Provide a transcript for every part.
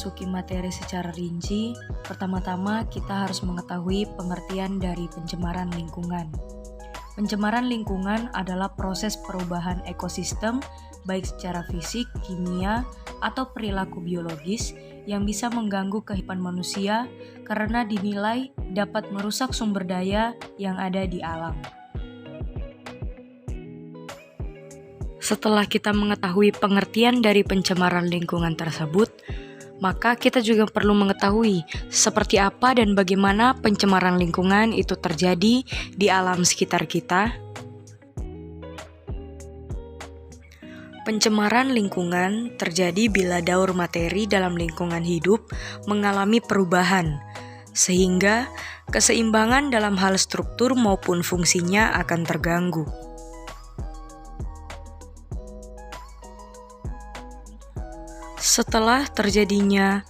memasuki materi secara rinci, pertama-tama kita harus mengetahui pengertian dari pencemaran lingkungan. Pencemaran lingkungan adalah proses perubahan ekosistem, baik secara fisik, kimia, atau perilaku biologis yang bisa mengganggu kehidupan manusia karena dinilai dapat merusak sumber daya yang ada di alam. Setelah kita mengetahui pengertian dari pencemaran lingkungan tersebut, maka kita juga perlu mengetahui seperti apa dan bagaimana pencemaran lingkungan itu terjadi di alam sekitar kita. Pencemaran lingkungan terjadi bila daur materi dalam lingkungan hidup mengalami perubahan, sehingga keseimbangan dalam hal struktur maupun fungsinya akan terganggu. Setelah terjadinya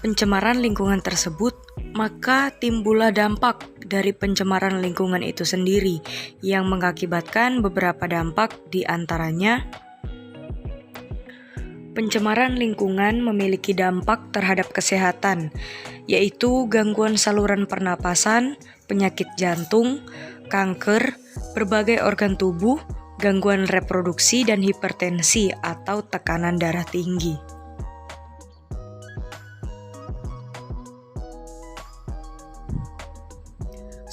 pencemaran lingkungan tersebut, maka timbullah dampak dari pencemaran lingkungan itu sendiri yang mengakibatkan beberapa dampak, di antaranya pencemaran lingkungan memiliki dampak terhadap kesehatan, yaitu gangguan saluran pernapasan, penyakit jantung, kanker, berbagai organ tubuh, gangguan reproduksi, dan hipertensi atau tekanan darah tinggi.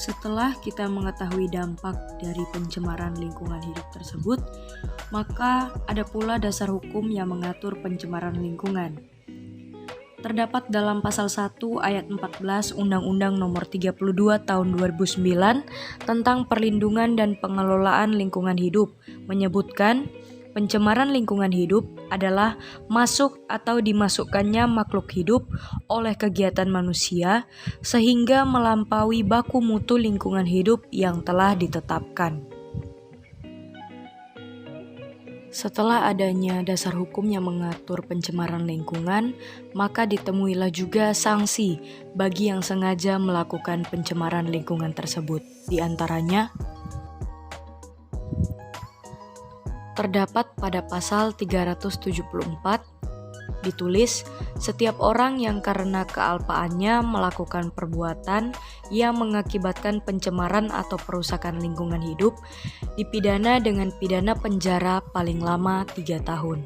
Setelah kita mengetahui dampak dari pencemaran lingkungan hidup tersebut, maka ada pula dasar hukum yang mengatur pencemaran lingkungan. Terdapat dalam pasal 1 ayat 14 Undang-Undang Nomor 32 Tahun 2009 tentang Perlindungan dan Pengelolaan Lingkungan Hidup, menyebutkan pencemaran lingkungan hidup adalah masuk atau dimasukkannya makhluk hidup oleh kegiatan manusia sehingga melampaui baku mutu lingkungan hidup yang telah ditetapkan. Setelah adanya dasar hukum yang mengatur pencemaran lingkungan, maka ditemuilah juga sanksi bagi yang sengaja melakukan pencemaran lingkungan tersebut. Di antaranya, terdapat pada pasal 374, ditulis, setiap orang yang karena kealpaannya melakukan perbuatan yang mengakibatkan pencemaran atau perusakan lingkungan hidup, dipidana dengan pidana penjara paling lama 3 tahun.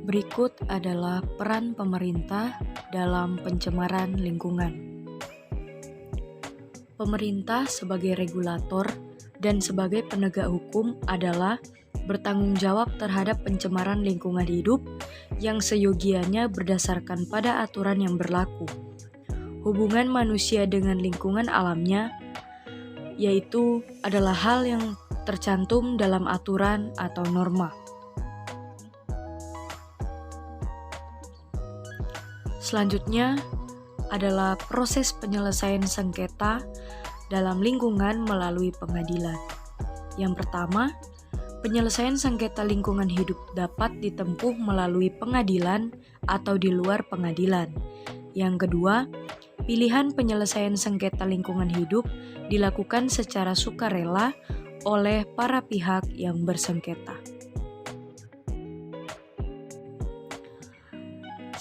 Berikut adalah peran pemerintah dalam pencemaran lingkungan. Pemerintah sebagai regulator dan sebagai penegak hukum adalah bertanggung jawab terhadap pencemaran lingkungan hidup yang seyogianya berdasarkan pada aturan yang berlaku. Hubungan manusia dengan lingkungan alamnya, yaitu adalah hal yang tercantum dalam aturan atau norma. Selanjutnya adalah proses penyelesaian sengketa dalam lingkungan melalui pengadilan. Yang pertama, penyelesaian sengketa lingkungan hidup dapat ditempuh melalui pengadilan atau di luar pengadilan. Yang kedua, pilihan penyelesaian sengketa lingkungan hidup dilakukan secara sukarela oleh para pihak yang bersengketa.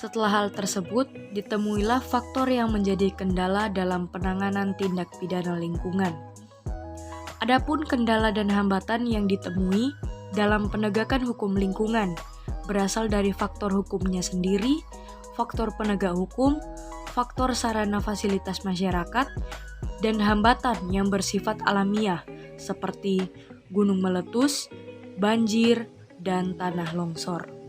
Setelah hal tersebut, ditemuilah faktor yang menjadi kendala dalam penanganan tindak pidana lingkungan. Adapun kendala dan hambatan yang ditemui dalam penegakan hukum lingkungan berasal dari faktor hukumnya sendiri, faktor penegak hukum, faktor sarana fasilitas masyarakat, dan hambatan yang bersifat alamiah seperti gunung meletus, banjir, dan tanah longsor.